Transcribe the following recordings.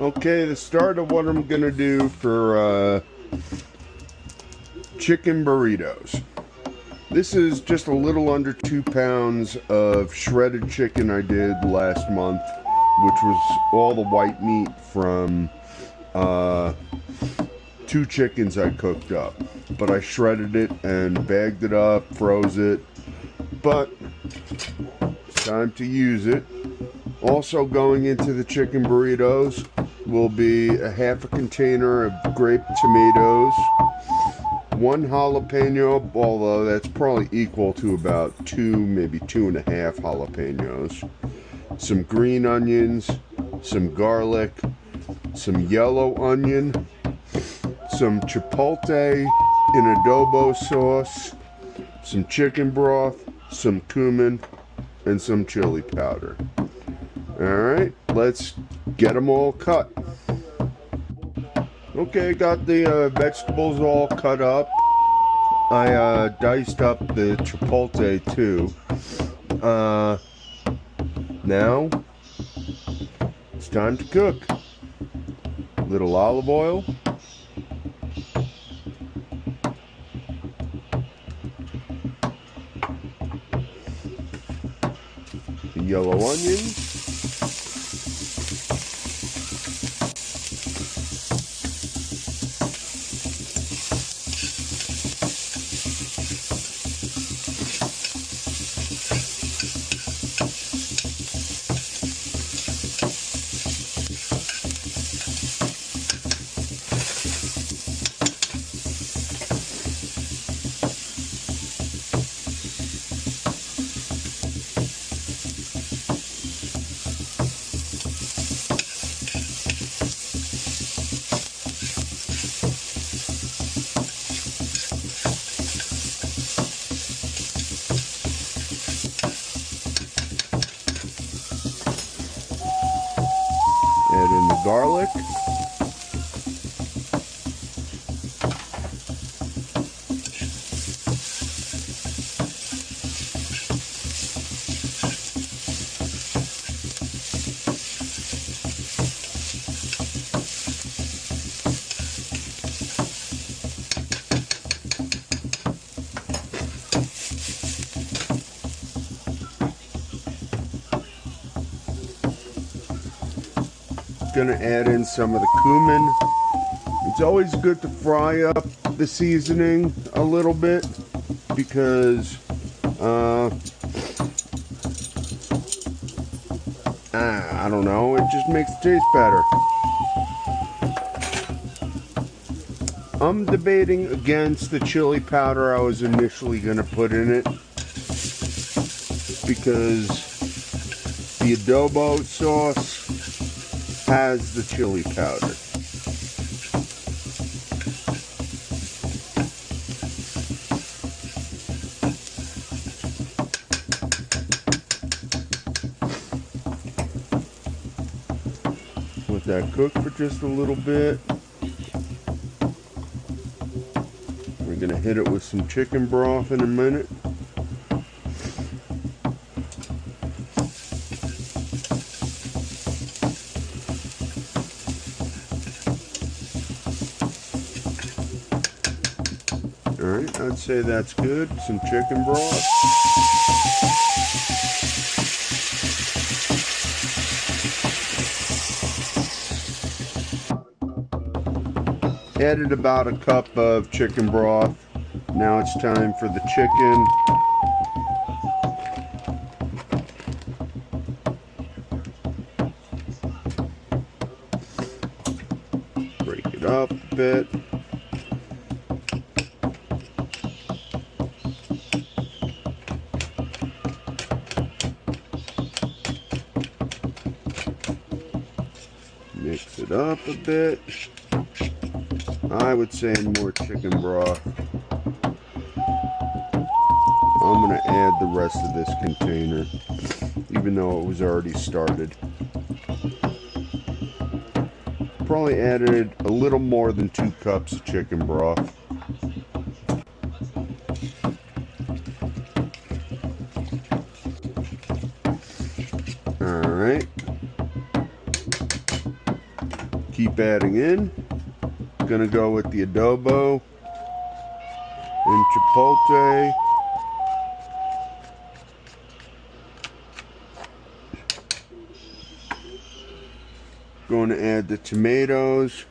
Okay, the start of what I'm gonna do for chicken burritos. This is just a little under 2 pounds of shredded chicken I did last month, which was all the white meat from 2 chickens I cooked up. But I shredded it and bagged it up, froze it, but it's time to use it. Also going into the chicken burritos will be a half a container of grape tomatoes, 1 jalapeno, although that's probably equal to about 2, maybe 2.5 jalapenos, some green onions, some garlic, some yellow onion, some chipotle in adobo sauce, some chicken broth, some cumin, and some chili powder. Alright, let's get them all cut. Okay, got the vegetables all cut up. I diced up the chipotle too. Now, it's time to cook. A little olive oil. The yellow onions. Add in the garlic. Gonna add in some of the cumin. It's always good to fry up the seasoning a little bit because I don't know, it just makes it taste better. I'm debating against the chili powder I was initially gonna put in it because the adobo sauce has the chili powder. Let that cook for just a little bit. We're gonna hit it with some chicken broth in a minute. Alright, I'd say that's good. Some chicken broth. Added about a cup of chicken broth. Now it's time for the chicken. Break it up a bit. Mix it up a bit. I would say more chicken broth. I'm going to add the rest of this container, even though it was already started. Probably added a little more than 2 cups of chicken broth. Alright. keep adding in. Gonna go with the adobo and chipotle. Going to add the tomatoes.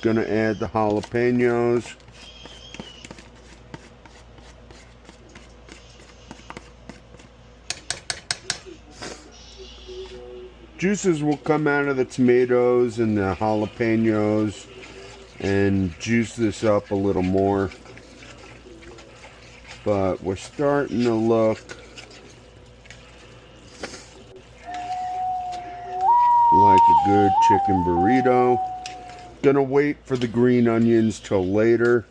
Gonna add the jalapenos. Juices will come out of the tomatoes and the jalapenos and juice this up a little more. But we're starting to look like a good chicken burrito. Gonna wait for the green onions till later.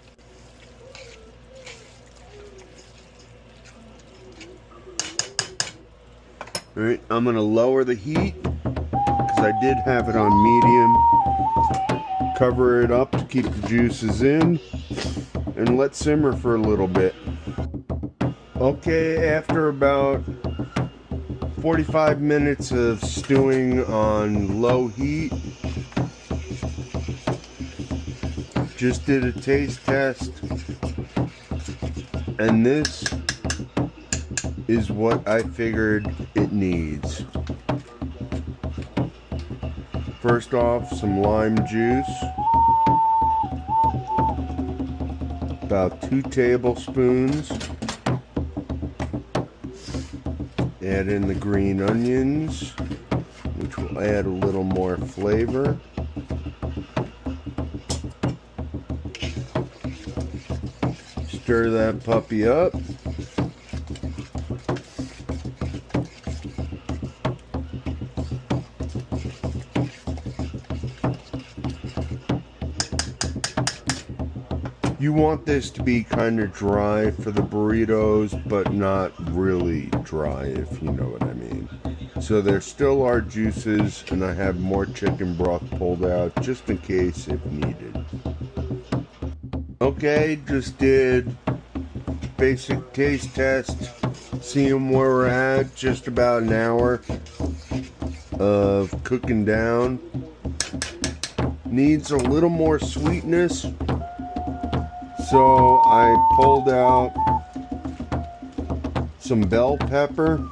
Alright, I'm gonna lower the heat because I did have it on medium. Cover it up to keep the juices in and let simmer for a little bit. Okay, after about 45 minutes of stewing on low heat, just did a taste test, and this is what I figured it needs. First off, some lime juice, about 2 tablespoons. Add in the green onions, which will add a little more flavor. Stir that puppy up. You want this to be kind of dry for the burritos, but not really dry, if you know what I mean. So there still are juices, and I have more chicken broth pulled out just in case if needed. Okay, just did basic taste test, seeing where we're at. Just about an hour of cooking down. Needs a little more sweetness. So I pulled out some bell pepper.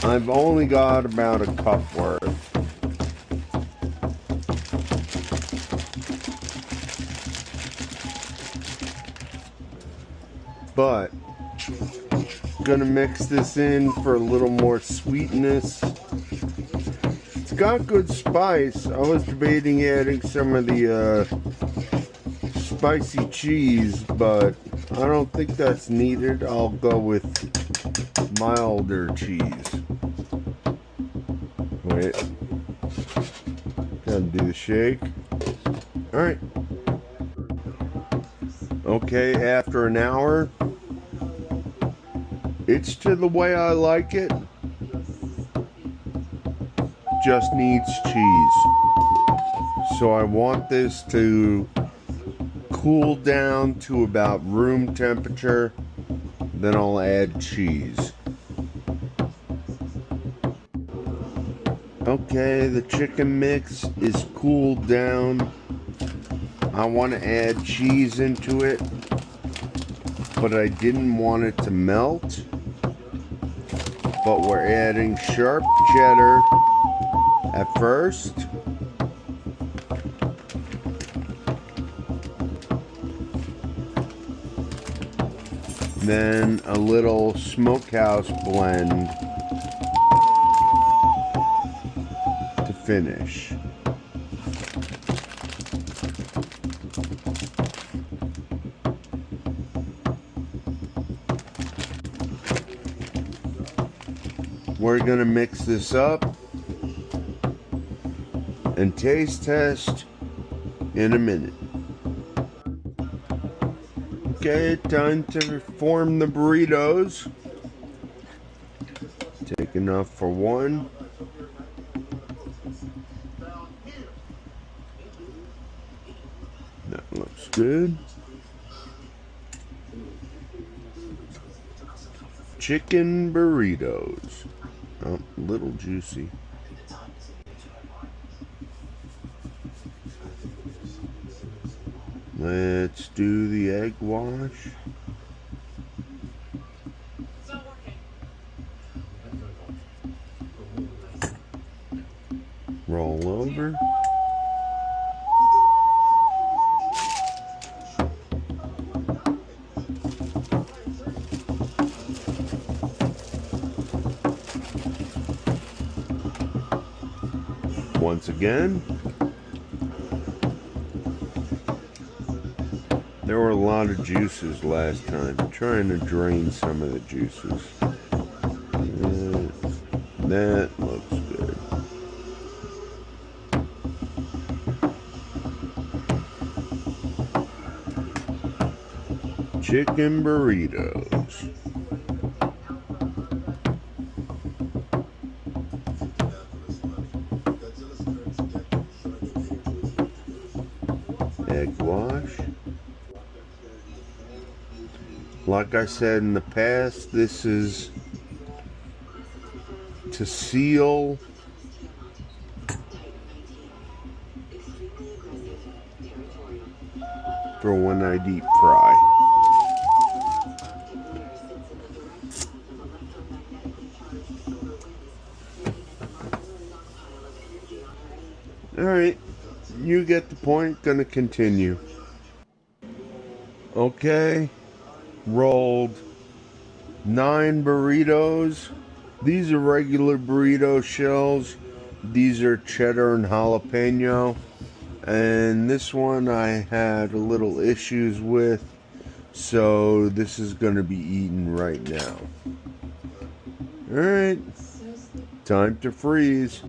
I've only got about a cup worth. But gonna mix this in for a little more sweetness. It's got good spice. I was debating adding some of the spicy cheese, but I don't think that's needed. I'll go with milder cheese. Wait. Gotta do the shake. Alright. Okay, after an hour, it's to the way I like it. Just needs cheese. So I want this to cool down to about room temperature, then I'll add cheese. Okay, the chicken mix is cooled down. I want to add cheese into it, but I didn't want it to melt. But we're adding sharp cheddar at first. Then a little smokehouse blend to finish. We're gonna mix this up and taste test in a minute. Okay, time to form the burritos. Take enough for one. That looks good. chicken burritos. Oh, a little juicy. Let's do the egg wash. Roll over. Once again. There were a lot of juices last time. I'm trying to drain some of the juices. That looks good. Chicken burritos. Egg wash. Like I said in the past, this is to seal for when I deep fry. Alright, you get the point, gonna continue. Okay, rolled 9 burritos. These are regular burrito shells. These are cheddar and jalapeno. And this one I had a little issues with, so this is going to be eaten right now. Alright, time to freeze.